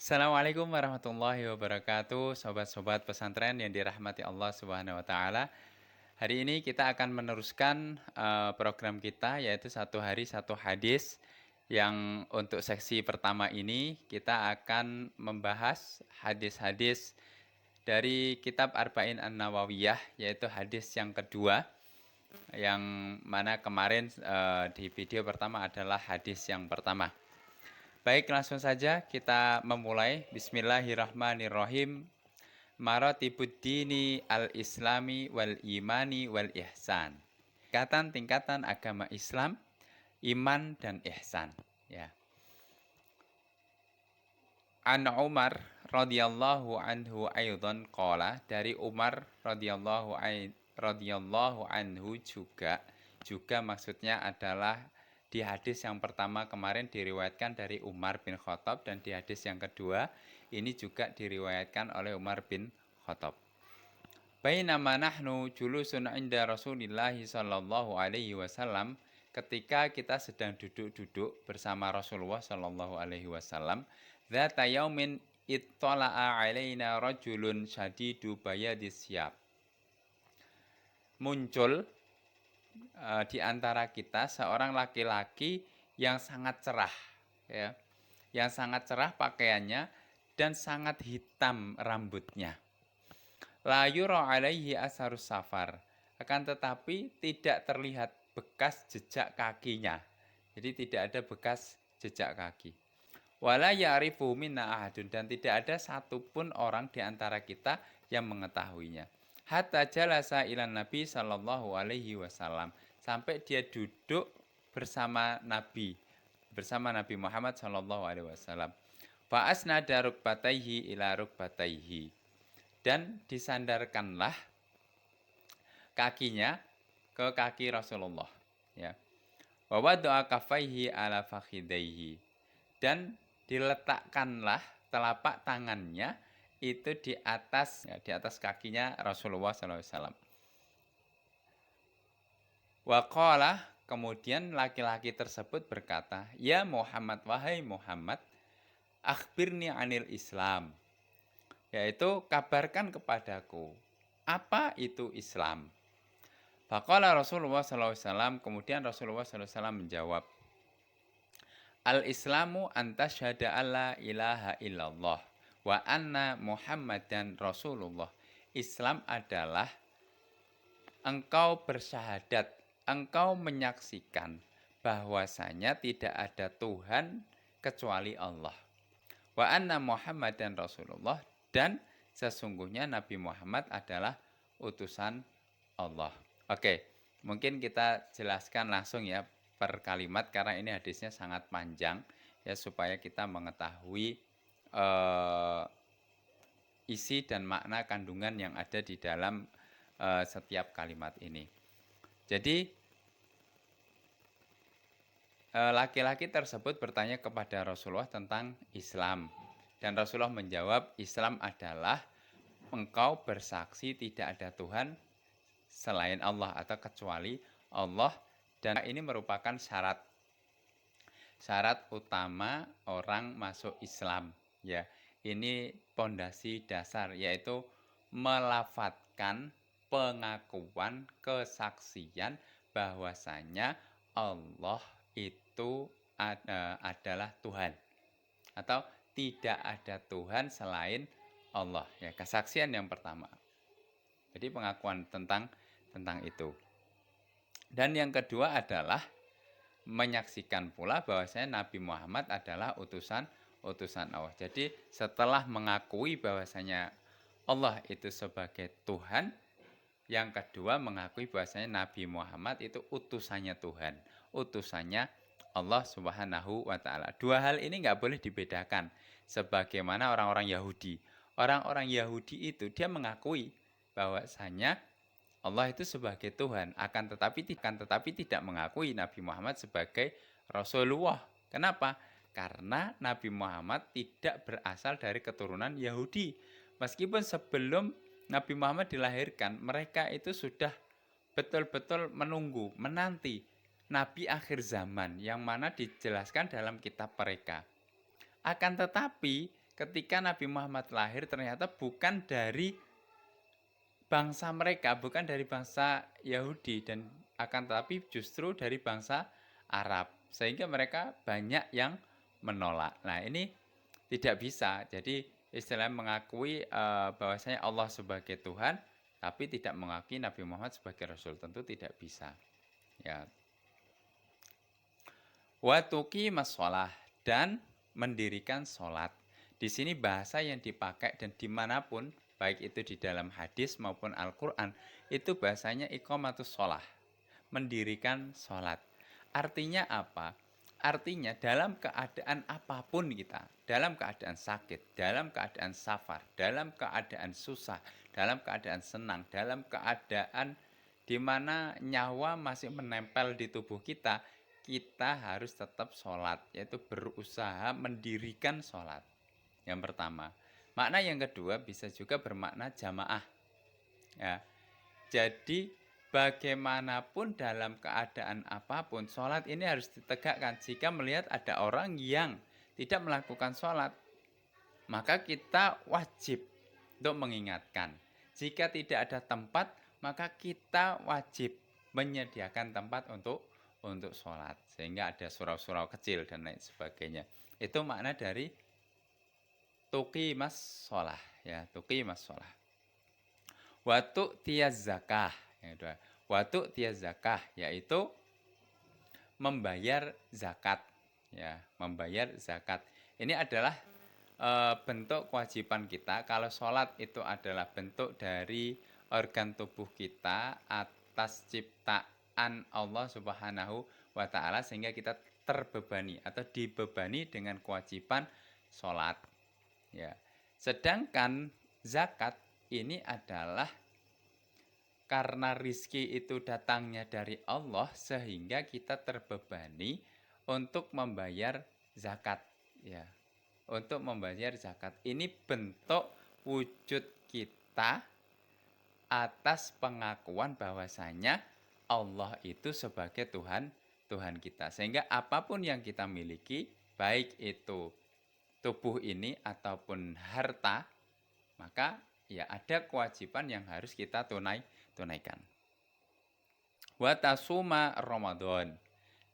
Assalamualaikum warahmatullahi wabarakatuh, sobat-sobat pesantren yang dirahmati Allah Subhanahu wa taala. Hari ini kita akan meneruskan program kita yaitu satu hari satu hadis yang untuk seksi pertama ini kita akan membahas hadis-hadis dari kitab Arba'in An-Nawawiyah yaitu hadis yang kedua yang mana kemarin di video pertama adalah hadis yang pertama. Baik, langsung saja kita memulai. Bismillahirrahmanirrahim. Maratibuddini al-islami wal imani wal ihsan. Tingkatan-tingkatan agama Islam, iman dan ihsan. Ya. An Umar radhiyallahu anhu aydan qala, dari Umar radhiyallahu anhu juga maksudnya adalah di hadis yang pertama kemarin diriwayatkan dari Umar bin Khattab dan di hadis yang kedua ini juga diriwayatkan oleh Umar bin Khattab. Bainama nahnu julusun inda Rasulillah sallallahu alaihi wasallam, ketika kita sedang duduk-duduk bersama Rasulullah sallallahu alaihi wasallam, dzata yaumin ittala'a alaina rajulun syadidu bayadis syab. Muncul di antara kita seorang laki-laki yang sangat cerah, ya, yang sangat cerah pakaiannya dan sangat hitam rambutnya. La yura alaihi asharus safar, akan tetapi tidak terlihat bekas jejak kakinya. Jadi tidak ada bekas jejak kaki. Wala ya'rifu minna ahadun, dan tidak ada satupun orang di antara kita yang mengetahuinya. Hatta jalasa ilan Nabi sallallahu alaihi wasallam, sampai dia duduk bersama Nabi Muhammad sallallahu alaihi wasallam. Fa asnada rukbataihi ila rukbataihi, dan disandarkanlah kakinya ke kaki Rasulullah, ya. Wa wada'a kaffaihi ala fakhidaihi, dan diletakkanlah telapak tangannya itu di atas kakinya Rasulullah SAW. Wa qala, kemudian laki-laki tersebut berkata, ya Muhammad, wahai Muhammad, akhbirni anil Islam, yaitu kabarkan kepadaku apa itu Islam. Faqala Rasulullah SAW, kemudian Rasulullah SAW menjawab, al-islamu antasyhada alla ilaha illallah wa anna Muhammadan Rasulullah. Islam adalah engkau bersyahadat, engkau menyaksikan bahwasanya tidak ada Tuhan kecuali Allah. Wa anna Muhammadan Rasulullah, dan sesungguhnya Nabi Muhammad adalah utusan Allah. Oke, mungkin kita jelaskan langsung ya per kalimat karena ini hadisnya sangat panjang ya, supaya kita mengetahui isi dan makna kandungan yang ada di dalam setiap kalimat ini. Jadi laki-laki tersebut bertanya kepada Rasulullah tentang Islam, dan Rasulullah menjawab, Islam adalah engkau bersaksi tidak ada Tuhan selain Allah atau kecuali Allah, dan ini merupakan syarat utama orang masuk Islam, ya. Ini pondasi dasar, yaitu melafatkan pengakuan kesaksian bahwasanya Allah itu adalah Tuhan atau tidak ada Tuhan selain Allah, ya. Kesaksian yang pertama. Jadi pengakuan tentang itu. Dan yang kedua adalah menyaksikan pula bahwasanya Nabi Muhammad adalah utusan Allah. Jadi setelah mengakui bahwasanya Allah itu sebagai Tuhan, yang kedua mengakui bahwasanya Nabi Muhammad itu utusannya Tuhan, utusannya Allah Subhanahu wa taala. Dua hal ini nggak boleh dibedakan. Sebagaimana orang-orang Yahudi. Orang-orang Yahudi itu dia mengakui bahwasanya Allah itu sebagai Tuhan, akan tetapi tidak mengakui Nabi Muhammad sebagai Rasulullah. Kenapa? Karena Nabi Muhammad tidak berasal dari keturunan Yahudi. Meskipun sebelum Nabi Muhammad dilahirkan, mereka itu sudah betul-betul menanti Nabi akhir zaman yang mana dijelaskan dalam kitab mereka. Akan tetapi ketika Nabi Muhammad lahir ternyata bukan dari bangsa mereka, bukan dari bangsa Yahudi, dan akan tetapi justru dari bangsa Arab. Sehingga mereka banyak yang menolak. Nah, ini tidak bisa. Jadi istilah mengakui bahwasanya Allah sebagai Tuhan, tapi tidak mengakui Nabi Muhammad sebagai Rasul, tentu tidak bisa. Ya. Wa tuqimas shalah, dan mendirikan sholat. Di sini bahasa yang dipakai dan dimanapun, baik itu di dalam hadis maupun Al-Quran, itu bahasanya iqamatus sholah, mendirikan sholat. Artinya apa? Artinya dalam keadaan apapun kita, dalam keadaan sakit, dalam keadaan safar, dalam keadaan susah, dalam keadaan senang, dalam keadaan di mana nyawa masih menempel di tubuh kita, kita harus tetap sholat, yaitu berusaha mendirikan sholat. Yang pertama. Makna yang kedua bisa juga bermakna jamaah. Ya. Jadi bagaimanapun dalam keadaan apapun, sholat ini harus ditegakkan. Jika melihat ada orang yang tidak melakukan sholat, maka kita wajib untuk mengingatkan. Jika tidak ada tempat, maka kita wajib menyediakan tempat untuk sholat. Sehingga ada surau-surau kecil dan lain sebagainya. Itu makna dari tuqimas sholah. Ya, tuqimas sholah. Watu tiaz zakah. Watu tiaz zakah, yaitu membayar zakat. Ya, membayar zakat. Ini adalah bentuk kewajiban kita. Kalau sholat itu adalah bentuk dari organ tubuh kita atas ciptaan Allah Subhanahu wa Ta'ala, sehingga kita terbebani atau dibebani dengan kewajiban sholat. Ya. Sedangkan zakat ini adalah karena rizki itu datangnya dari Allah, sehingga kita terbebani untuk membayar zakat. Ya. Untuk membayar zakat. Ini bentuk wujud kita atas pengakuan bahwasanya Allah itu sebagai Tuhan kita. Sehingga apapun yang kita miliki, baik itu tubuh ini ataupun harta, maka ya ada kewajiban yang harus kita tunaikan. Wa tasuma Ramadan,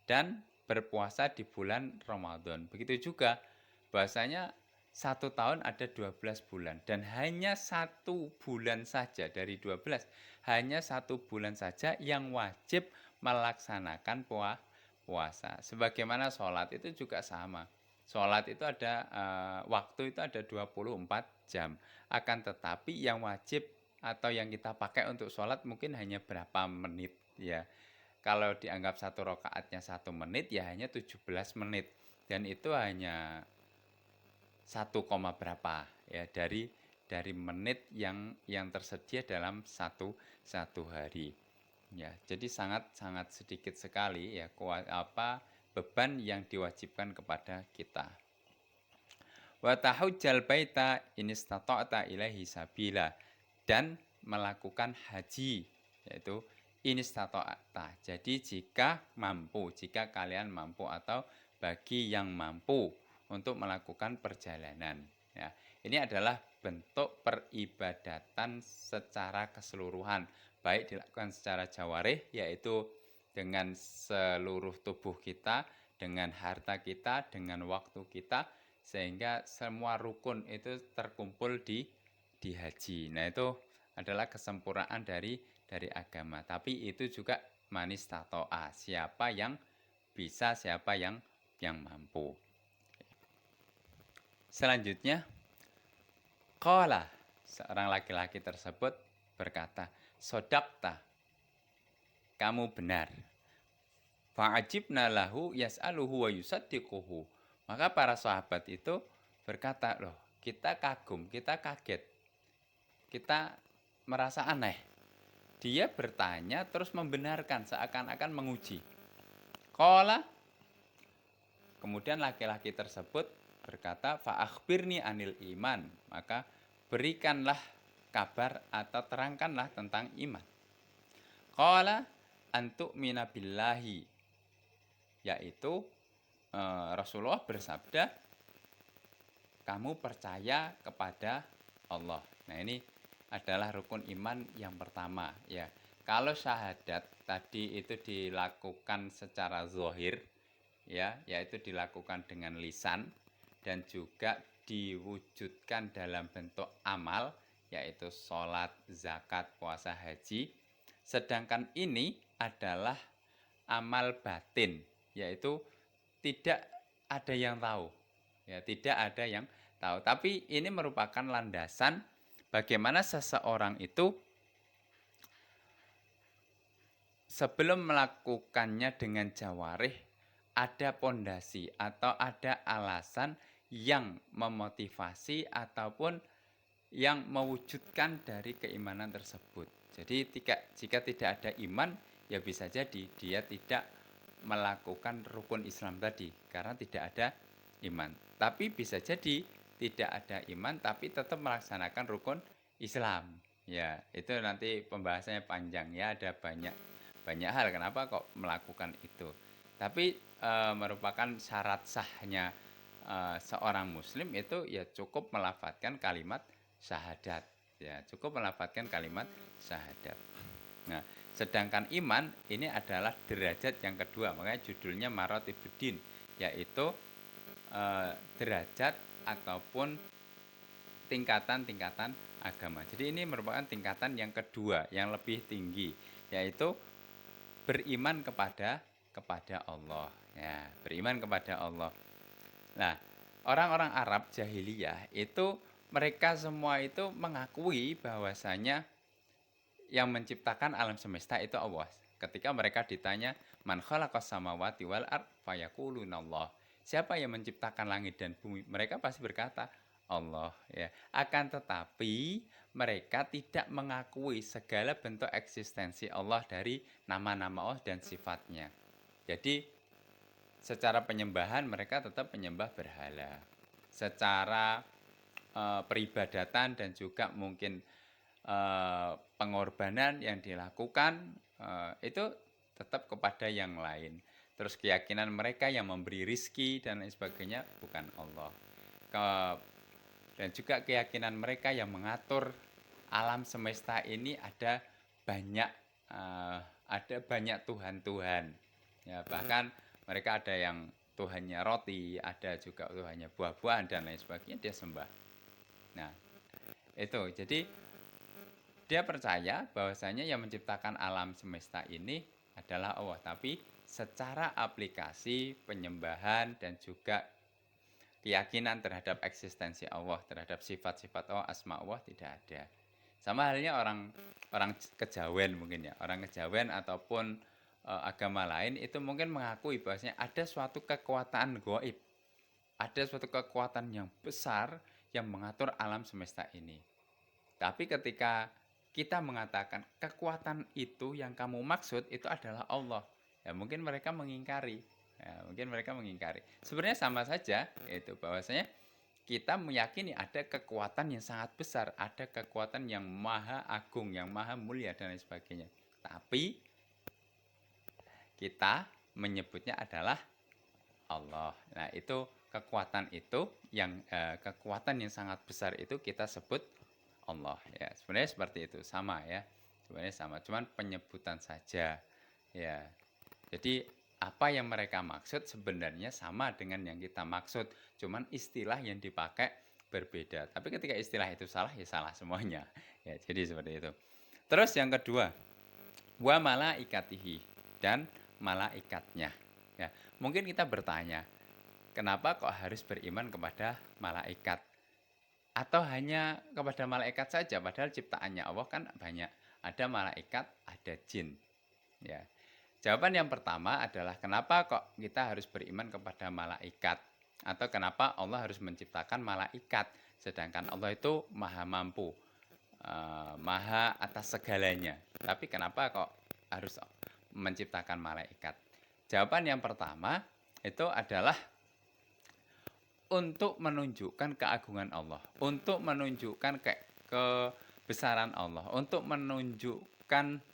dan berpuasa di bulan Ramadan. Begitu juga bahasanya 1 tahun ada 12 bulan, dan hanya 1 bulan saja dari 12, hanya 1 bulan saja yang wajib melaksanakan puasa. Sebagaimana sholat itu juga sama. Sholat itu ada waktu itu ada 24 jam. Akan tetapi yang wajib atau yang kita pakai untuk sholat mungkin hanya berapa menit, ya. Kalau dianggap 1 rakaatnya 1 menit, ya hanya 17 menit. Dan itu hanya 1, berapa ya dari menit yang tersedia dalam satu hari. Ya, jadi sangat sedikit sekali ya beban yang diwajibkan kepada kita. Wa tahujjal baita in istata'ta ilaihi sabila, dan melakukan haji, yaitu in istata'ta. Jadi jika kalian mampu atau bagi yang mampu untuk melakukan perjalanan. Ya, ini adalah bentuk peribadatan secara keseluruhan, baik dilakukan secara jawarih, yaitu dengan seluruh tubuh kita, dengan harta kita, dengan waktu kita, sehingga semua rukun itu terkumpul di haji. Nah, itu adalah kesempurnaan dari agama. Tapi itu juga manis tato'a, siapa yang bisa, siapa yang mampu. Selanjutnya, qala, seorang laki-laki tersebut berkata, sodaqta, kamu benar. Fa'ajibna lahu yas'aluhu wa yusaddiquhu. Maka para sahabat itu berkata, loh, kita kagum, kita kaget, kita merasa aneh. Dia bertanya terus membenarkan, seakan-akan menguji. Qala, kemudian laki-laki tersebut berkata, fa'akhbirni anil iman, maka berikanlah kabar atau terangkanlah tentang iman. Qala antu'mina billahi, yaitu Rasulullah bersabda, kamu percaya kepada Allah. Nah, ini adalah rukun iman yang pertama ya. Kalau syahadat tadi itu dilakukan secara zahir ya, yaitu dilakukan dengan lisan dan juga diwujudkan dalam bentuk amal yaitu sholat, zakat, puasa, haji. Sedangkan ini adalah amal batin, yaitu tidak ada yang tahu. Ya, tidak ada yang tahu. Tapi ini merupakan landasan bagaimana seseorang itu sebelum melakukannya dengan jawarih ada pondasi atau ada alasan yang memotivasi ataupun yang mewujudkan dari keimanan tersebut. Jadi jika tidak ada iman, ya bisa jadi dia tidak melakukan rukun Islam tadi karena tidak ada iman. Tapi bisa jadi tidak ada iman tapi tetap melaksanakan rukun Islam. Ya, itu nanti pembahasannya panjang ya, ada banyak hal kenapa kok melakukan itu. Tapi merupakan syarat sahnya seorang muslim itu ya cukup melafadzkan kalimat syahadat, ya cukup melafadzkan kalimat syahadat. Nah, sedangkan iman ini adalah derajat yang kedua, makanya judulnya Maratibuddin, yaitu derajat ataupun tingkatan-tingkatan agama. Jadi ini merupakan tingkatan yang kedua, yang lebih tinggi, yaitu beriman kepada Allah. Ya, beriman kepada Allah. Nah, orang-orang Arab jahiliyah itu mereka semua itu mengakui bahwasanya yang menciptakan alam semesta itu Allah. Ketika mereka ditanya, "Man khalaqas samawati wal ard?" fayaqulunallah. Siapa yang menciptakan langit dan bumi? Mereka pasti berkata, Allah ya. Akan tetapi mereka tidak mengakui segala bentuk eksistensi Allah dari nama-nama Allah dan sifatnya. Jadi secara penyembahan mereka tetap menyembah berhala. Secara peribadatan dan juga mungkin pengorbanan yang dilakukan itu tetap kepada yang lain. Terus keyakinan mereka yang memberi rizki dan lain sebagainya bukan Allah. Dan juga keyakinan mereka yang mengatur alam semesta ini ada banyak Tuhan-Tuhan. Ya, bahkan mereka ada yang Tuhannya roti, ada juga Tuhannya buah-buahan dan lain sebagainya dia sembah. Nah, itu. Jadi dia percaya bahwasanya yang menciptakan alam semesta ini adalah Allah, tapi secara aplikasi penyembahan dan juga keyakinan terhadap eksistensi Allah, terhadap sifat-sifat Allah, asma Allah tidak ada. Sama halnya orang kejawen mungkin ya, orang kejawen ataupun agama lain itu mungkin mengakui bahwasanya ada suatu kekuatan gaib, ada suatu kekuatan yang besar yang mengatur alam semesta ini. Tapi ketika kita mengatakan kekuatan itu yang kamu maksud itu adalah Allah, ya mungkin mereka mengingkari. Ya, mungkin mereka mengingkari. Sebenarnya sama saja itu bahwasanya kita meyakini ada kekuatan yang sangat besar, ada kekuatan yang maha agung, yang maha mulia dan lain sebagainya. Tapi kita menyebutnya adalah Allah. Nah, itu kekuatan itu yang kekuatan yang sangat besar itu kita sebut Allah ya. Sebenarnya seperti itu, sama ya. Sebenarnya sama, cuman penyebutan saja. Ya. Jadi apa yang mereka maksud sebenarnya sama dengan yang kita maksud, cuman istilah yang dipakai berbeda. Tapi ketika istilah itu salah, ya salah semuanya. Ya, jadi seperti itu. Terus yang kedua, wa malaikatihi, dan malaikatnya. Ya, mungkin kita bertanya, kenapa kok harus beriman kepada malaikat? Atau hanya kepada malaikat saja, padahal ciptaannya Allah kan banyak. Ada malaikat, ada jin. Ya. Jawaban yang pertama adalah kenapa kok kita harus beriman kepada malaikat? Atau kenapa Allah harus menciptakan malaikat? Sedangkan Allah itu maha mampu, maha atas segalanya. Tapi kenapa kok harus menciptakan malaikat? Jawaban yang pertama itu adalah untuk menunjukkan keagungan Allah, untuk menunjukkan kebesaran Allah, untuk menunjukkan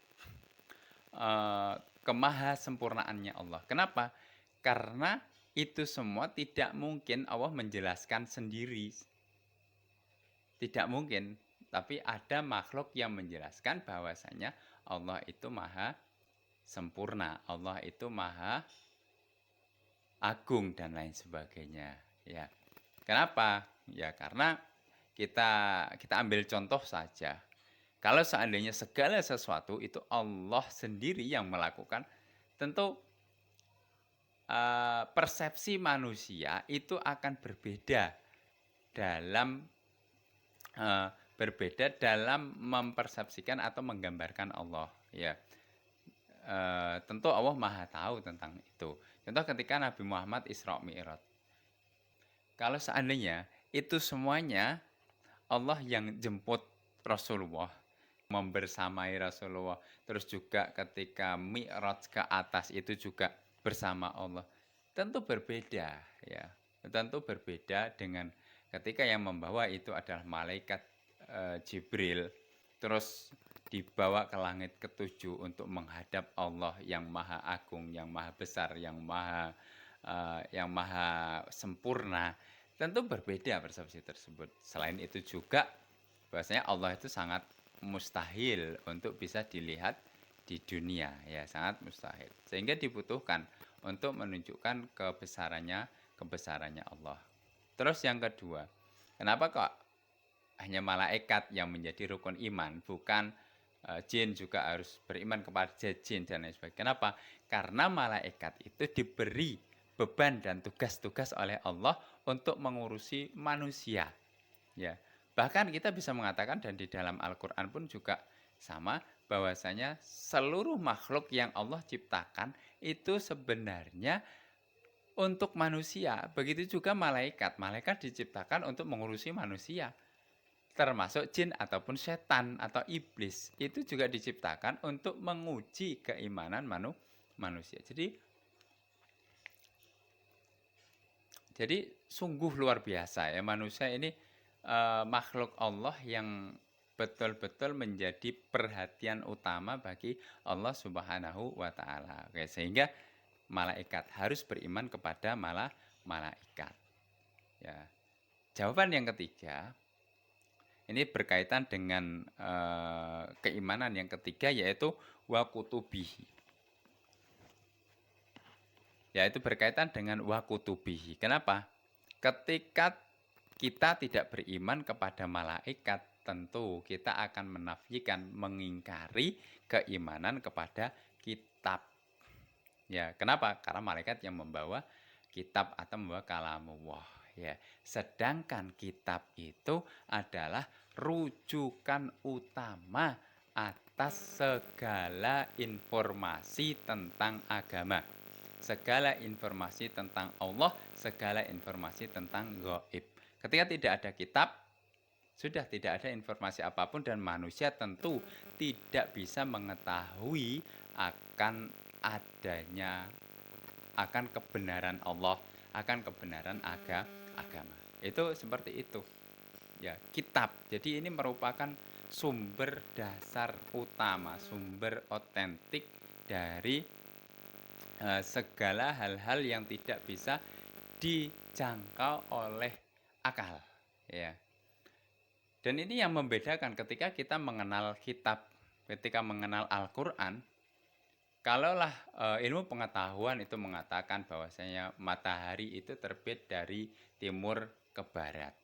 kemahasempurnaannya Allah. Kenapa? Karena itu semua tidak mungkin Allah menjelaskan sendiri. Tidak mungkin. Tapi ada makhluk yang menjelaskan bahwasanya Allah itu maha sempurna. Allah itu maha agung dan lain sebagainya. Ya. Kenapa? Ya karena kita ambil contoh saja. Kalau seandainya segala sesuatu itu Allah sendiri yang melakukan, tentu persepsi manusia itu akan dalam berbeda dalam mempersepsikan atau menggambarkan Allah. Ya, tentu Allah Maha tahu tentang itu. Contoh ketika Nabi Muhammad Isra Mi'raj. Kalau seandainya itu semuanya Allah yang jemput Rasulullah, membersamai Rasulullah, terus juga ketika Mi'raj ke atas itu juga bersama Allah. Tentu berbeda ya. Tentu berbeda dengan ketika yang membawa itu adalah malaikat Jibril, terus dibawa ke langit ketujuh untuk menghadap Allah yang maha agung, yang maha besar, yang maha sempurna. Tentu berbeda persepsi tersebut. Selain itu juga bahwasanya Allah itu sangat mustahil untuk bisa dilihat di dunia, ya sangat mustahil. Sehingga dibutuhkan untuk menunjukkan kebesarannya Allah. Terus yang kedua, kenapa kok hanya malaikat yang menjadi rukun iman, bukan jin juga harus beriman kepada jin dan lain sebagainya. Kenapa? Karena malaikat itu diberi beban dan tugas-tugas oleh Allah untuk mengurusi manusia. Ya. Bahkan kita bisa mengatakan dan di dalam Al-Qur'an pun juga sama bahwasanya seluruh makhluk yang Allah ciptakan itu sebenarnya untuk manusia. Begitu juga malaikat. Malaikat diciptakan untuk mengurusi manusia. Termasuk jin ataupun setan atau iblis. Itu juga diciptakan untuk menguji keimanan manusia. Jadi sungguh luar biasa ya manusia ini makhluk Allah yang betul-betul menjadi perhatian utama bagi Allah Subhanahu wa taala. Oke, sehingga malaikat harus beriman kepada malaikat. Ya. Jawaban yang ketiga ini berkaitan dengan keimanan yang ketiga yaitu wa kutubihi. Yaitu berkaitan dengan wa kutubihi. Kenapa? Ketika kita tidak beriman kepada malaikat, tentu kita akan menafikan, mengingkari keimanan kepada kitab. Ya, kenapa? Karena malaikat yang membawa kitab atau membawa kalamullah. Ya, sedangkan kitab itu adalah rujukan utama atas segala informasi tentang agama. Segala informasi tentang Allah, segala informasi tentang gaib. Ketika tidak ada kitab, sudah tidak ada informasi apapun dan manusia tentu tidak bisa mengetahui akan kebenaran Allah, akan kebenaran agama. Itu seperti itu. Ya, kitab. Jadi ini merupakan sumber dasar utama, sumber otentik dari segala hal-hal yang tidak bisa dijangkau oleh akal, ya. Dan ini yang membedakan ketika kita mengenal kitab, ketika mengenal Al-Qur'an, kalaulah ilmu pengetahuan itu mengatakan bahwasanya matahari itu terbit dari timur ke barat.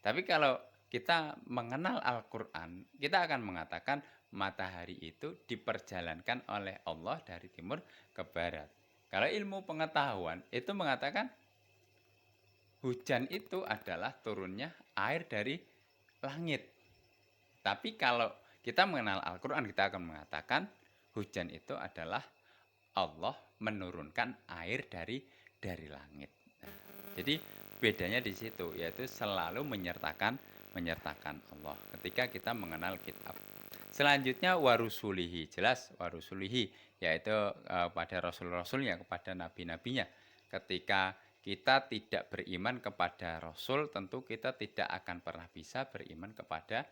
Tapi kalau kita mengenal Al-Qur'an, kita akan mengatakan matahari itu diperjalankan oleh Allah dari timur ke barat. Kalau ilmu pengetahuan itu mengatakan hujan itu adalah turunnya air dari langit. Tapi kalau kita mengenal Al-Qur'an, kita akan mengatakan hujan itu adalah Allah menurunkan air dari langit. Nah, jadi bedanya di situ, yaitu selalu menyertakan Allah ketika kita mengenal kitab. Selanjutnya warusulihi, jelas warusulihi, yaitu pada rasul-rasulnya, kepada nabi-nabinya. Ketika kita tidak beriman kepada rasul, tentu kita tidak akan pernah bisa beriman kepada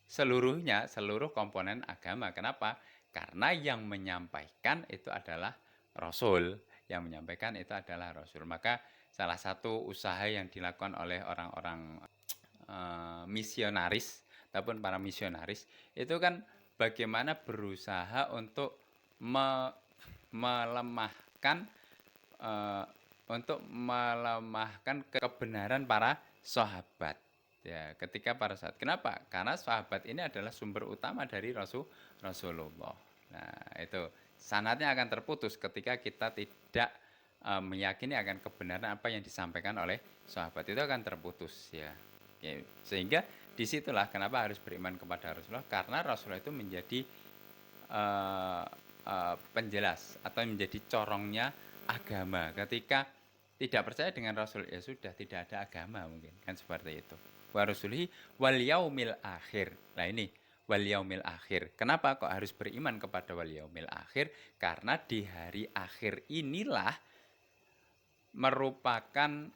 seluruh komponen agama. Kenapa? Karena yang menyampaikan itu adalah rasul, yang menyampaikan itu adalah Rasul. Maka salah satu usaha yang dilakukan oleh orang-orang misionaris ataupun para misionaris itu kan bagaimana berusaha untuk melemahkan eh, kebenaran para sahabat. Ya, ketika para sahabat. Kenapa? Karena sahabat ini adalah sumber utama dari Rasulullah. Nah, itu sanadnya akan terputus ketika kita tidak meyakini akan kebenaran apa yang disampaikan oleh sahabat, itu akan terputus ya. Oke, sehingga disitulah kenapa harus beriman kepada Rasulullah, karena Rasulullah itu menjadi penjelas atau menjadi corongnya agama. Ketika tidak percaya dengan Rasul, ya sudah tidak ada agama mungkin kan seperti itu. Wa rasulihi wal yaumil akhir. Nah ini wal yaumil akhir. Kenapa kok harus beriman kepada wal yaumil akhir? Karena di hari akhir inilah merupakan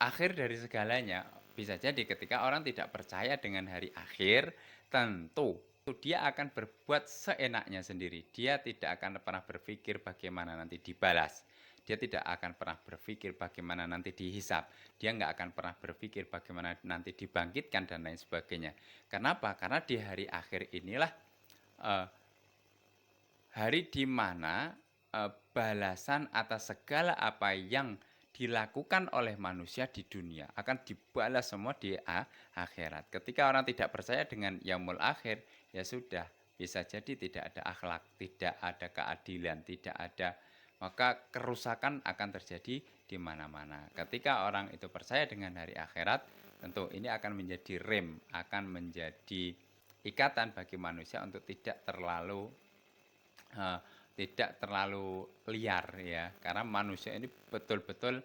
akhir dari segalanya. Bisa jadi ketika orang tidak percaya dengan hari akhir, tentu dia akan berbuat seenaknya sendiri. Dia tidak akan pernah berpikir bagaimana nanti dibalas. Dia tidak akan pernah berpikir bagaimana nanti dihisap. Dia nggak akan pernah berpikir bagaimana nanti dibangkitkan dan lain sebagainya. Kenapa? Karena di hari akhir inilah hari di mana balasan atas segala apa yang dilakukan oleh manusia di dunia akan dibalas semua di akhirat. Ketika orang tidak percaya dengan yaumul akhir, ya sudah, bisa jadi tidak ada akhlak, tidak ada keadilan, tidak ada, maka kerusakan akan terjadi di mana-mana. Ketika orang itu percaya dengan hari akhirat, tentu ini akan menjadi rem, akan menjadi ikatan bagi manusia untuk tidak terlalu liar ya, karena manusia ini betul-betul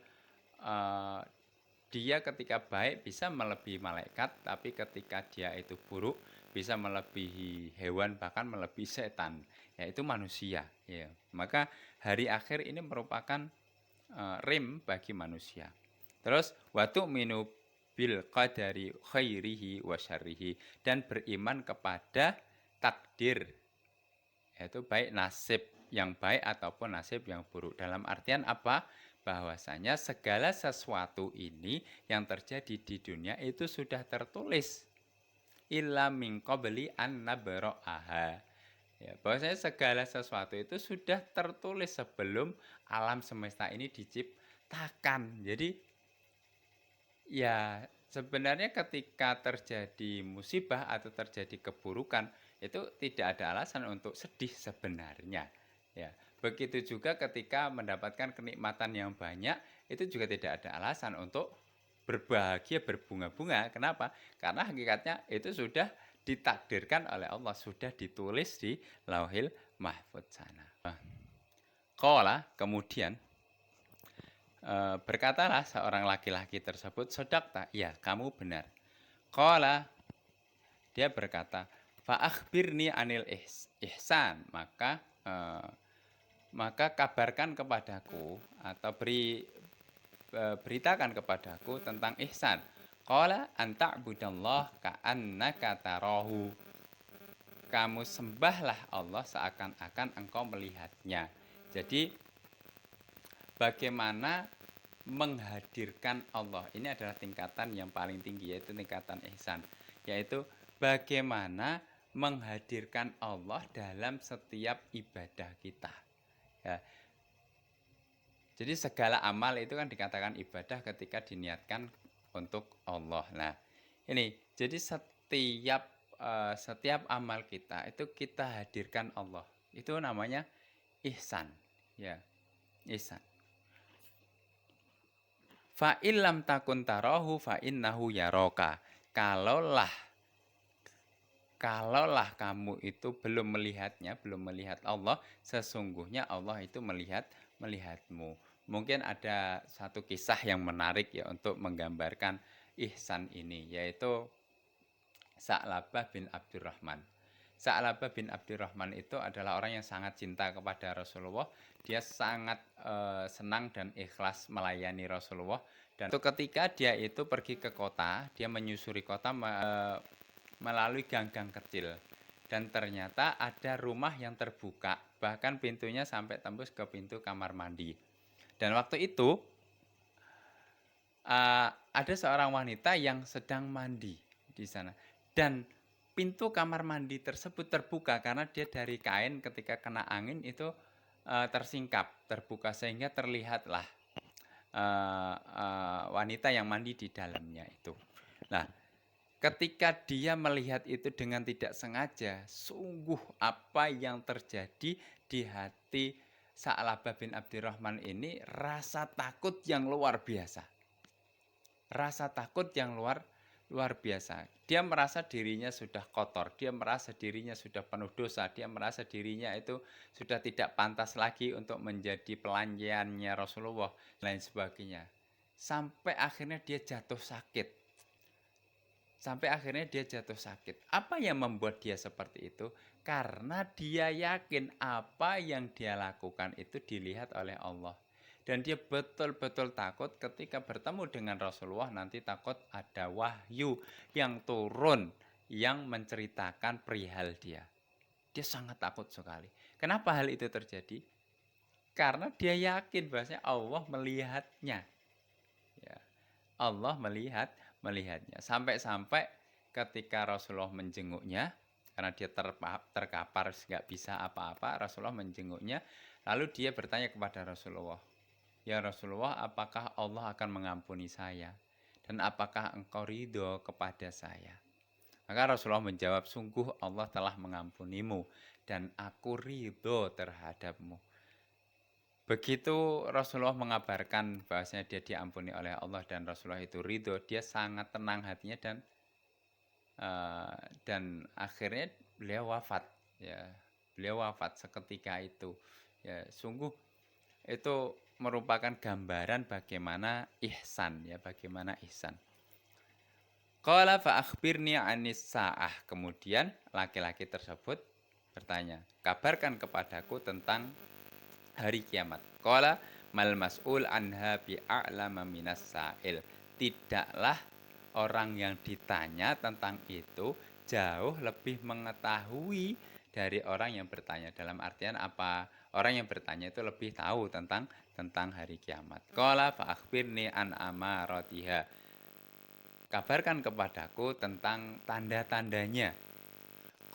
dia ketika baik bisa melebihi malaikat, tapi ketika dia itu buruk bisa melebihi hewan, bahkan melebihi setan, yaitu manusia ya. Maka hari akhir ini merupakan rem bagi manusia. Terus watu minu bil qadari khairihi wa syarrihi, dan beriman kepada takdir, yaitu baik nasib yang baik ataupun nasib yang buruk. Dalam artian apa? Bahwasanya segala sesuatu ini yang terjadi di dunia itu sudah tertulis. Illa min qabli an nabra'aha. Ya, bahwasanya segala sesuatu itu sudah tertulis sebelum alam semesta ini diciptakan. Jadi ya sebenarnya ketika terjadi musibah atau terjadi keburukan, itu tidak ada alasan untuk sedih sebenarnya ya. Begitu juga ketika mendapatkan kenikmatan yang banyak, itu juga tidak ada alasan untuk berbahagia, berbunga-bunga. Kenapa? Karena hakikatnya itu sudah ditakdirkan oleh Allah, sudah ditulis di Lauhil Mahfudz sana. Qala, kemudian berkatalah seorang laki-laki tersebut, sodakta, ya kamu benar. Qala, dia berkata, fa akhbirni anil ihsan, maka kabarkan kepadaku atau beritakan kepadaku tentang ihsan. Qala anta'budallah ka'annaka tarahu. Kamu sembahlah Allah seakan-akan engkau melihatnya. Jadi bagaimana menghadirkan Allah, ini adalah tingkatan yang paling tinggi, yaitu tingkatan ihsan, yaitu bagaimana menghadirkan Allah dalam setiap ibadah kita ya. Jadi segala amal itu kan dikatakan ibadah ketika diniatkan untuk Allah. Nah ini jadi setiap amal kita itu kita hadirkan Allah, itu namanya ihsan ya, ihsan. Fa illam takun tarahu fa innahu yaraka. Kalaulah kamu itu belum melihatnya, belum melihat Allah, sesungguhnya Allah itu melihatmu. Mungkin ada satu kisah yang menarik ya untuk menggambarkan ihsan ini, yaitu Sa'labah bin Abdurrahman. Sa'labah bin Abdurrahman itu adalah orang yang sangat cinta kepada Rasulullah. Dia sangat senang dan ikhlas melayani Rasulullah. Dan ketika dia itu pergi ke kota, dia menyusuri kota melalui gang-gang kecil. Dan ternyata ada rumah yang terbuka bahkan pintunya sampai tembus ke pintu kamar mandi. Dan waktu itu ada seorang wanita yang sedang mandi di sana. Dan pintu kamar mandi tersebut terbuka karena dia dari kain ketika kena angin itu tersingkap, terbuka sehingga terlihatlah wanita yang mandi di dalamnya itu. Nah, ketika dia melihat itu dengan tidak sengaja, sungguh apa yang terjadi di hati Sa'labah bin Abdurrahman ini, rasa takut yang luar biasa. Rasa takut yang luar biasa. Dia merasa dirinya sudah kotor, dia merasa dirinya sudah penuh dosa, dia merasa dirinya itu sudah tidak pantas lagi untuk menjadi pelayannya Rasulullah, lain sebagainya. Sampai akhirnya dia jatuh sakit. Apa yang membuat dia seperti itu? Karena dia yakin apa yang dia lakukan itu dilihat oleh Allah. Dan dia betul-betul takut ketika bertemu dengan Rasulullah, nanti takut ada wahyu yang turun yang menceritakan perihal dia. Dia sangat takut sekali. Kenapa hal itu terjadi? Karena dia yakin bahwasanya Allah melihatnya. Ya. Allah melihatnya. Sampai-sampai ketika Rasulullah menjenguknya, karena dia terkapar nggak bisa apa-apa, Rasulullah menjenguknya. Lalu dia bertanya kepada Rasulullah, "Ya Rasulullah, apakah Allah akan mengampuni saya? Dan apakah engkau ridho kepada saya?" Maka Rasulullah menjawab, "Sungguh Allah telah mengampunimu dan aku ridho terhadapmu." Begitu Rasulullah mengabarkan bahwasanya dia diampuni oleh Allah dan Rasulullah itu ridho, dia sangat tenang hatinya dan akhirnya beliau wafat. Ya, beliau wafat seketika itu. Ya, sungguh itu merupakan gambaran bagaimana ihsan, ya, bagaimana ihsan. Qala fa akhbirni 'anis sa'ah. Kemudian laki-laki tersebut bertanya, "Kabarkan kepadaku tentang hari kiamat." Qala mal mas'ul anha bi'a'lama minas sa'il. Tidaklah orang yang ditanya tentang itu jauh lebih mengetahui dari orang yang bertanya. Dalam artian apa? Orang yang bertanya itu lebih tahu tentang hari kiamat. Qala fa akhbirni an amaratiha. Kabarkan kepadaku tentang tanda-tandanya.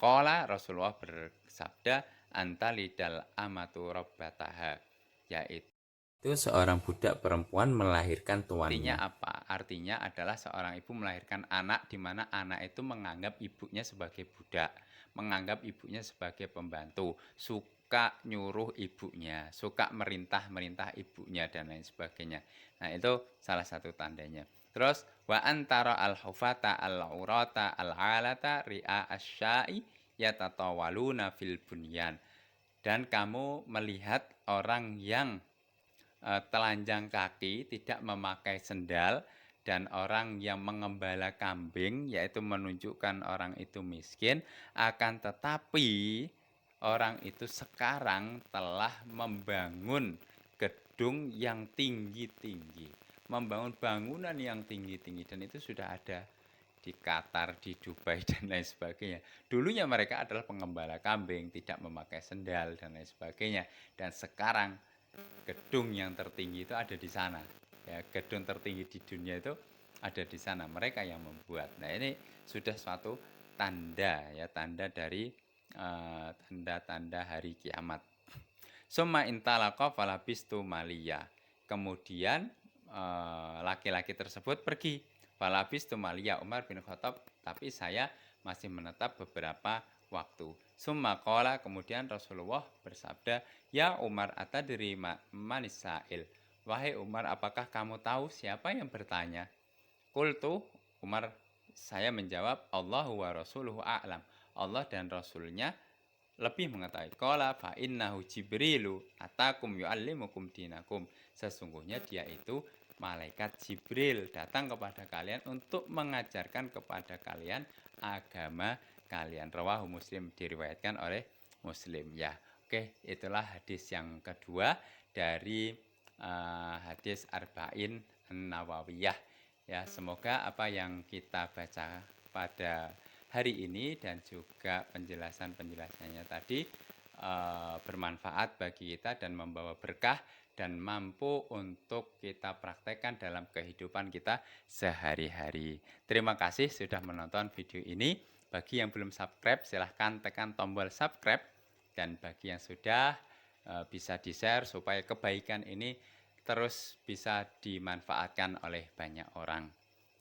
Qala Rasulullah bersabda, anta lidal amatu rabbataha, yaitu seorang budak perempuan melahirkan tuannya. Artinya apa? Artinya adalah seorang ibu melahirkan anak di mana anak itu menganggap ibunya sebagai budak, menganggap ibunya sebagai pembantu, suka nyuruh ibunya, suka merintah ibunya dan lain sebagainya. Nah, itu salah satu tandanya. Terus wa antara al-hufata al-urata al-alata ri'a asya'i yatatawaluna fil bunyan. Dan kamu melihat orang yang telanjang kaki, tidak memakai sendal, dan orang yang mengembala kambing, yaitu menunjukkan orang itu miskin, akan tetapi orang itu sekarang telah membangun gedung yang tinggi-tinggi, membangun bangunan yang tinggi-tinggi, dan itu sudah ada di Qatar, di Dubai, dan lain sebagainya. Dulunya mereka adalah pengembala kambing, tidak memakai sendal, dan lain sebagainya. Dan sekarang gedung yang tertinggi itu ada di sana. Ya, gedung tertinggi di dunia itu ada di sana. Mereka yang membuat. Nah, ini sudah suatu tanda, ya, tanda dari tanda-tanda hari kiamat. Summa intalaqa falabistu maliya. Kemudian laki-laki tersebut pergi. Falabistu maliya, Umar bin Khattab, tapi saya masih menetap beberapa waktu. Summa qala, kemudian Rasulullah bersabda, "Ya Umar, atadri manis sa'il." Wahai Umar, apakah kamu tahu siapa yang bertanya? Qultu, Umar, saya menjawab, Allahu wa rasuluhu a'lam. Allah dan Rasulnya lebih mengetahui. Qala fa innahu Jibrilu atakum yu'allimukum dinakum. Sesungguhnya dia itu malaikat Jibril datang kepada kalian untuk mengajarkan kepada kalian agama kalian. Rawahu Muslim, diriwayatkan oleh Muslim. Ya, oke, itulah hadis yang kedua dari hadis Arba'in Nawawiyah. Ya, semoga apa yang kita baca pada hari ini dan juga penjelasan-penjelasannya tadi bermanfaat bagi kita dan membawa berkah dan mampu untuk kita praktekkan dalam kehidupan kita sehari-hari. Terima kasih sudah menonton video ini. Bagi yang belum subscribe, silahkan tekan tombol subscribe. Dan bagi yang sudah, bisa di-share supaya kebaikan ini terus bisa dimanfaatkan oleh banyak orang.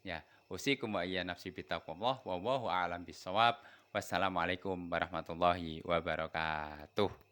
Ya, usikum wa iyya nafsi bittaqwallah wallahu a'lam bissawab. Wassalamualaikum warahmatullahi wabarakatuh.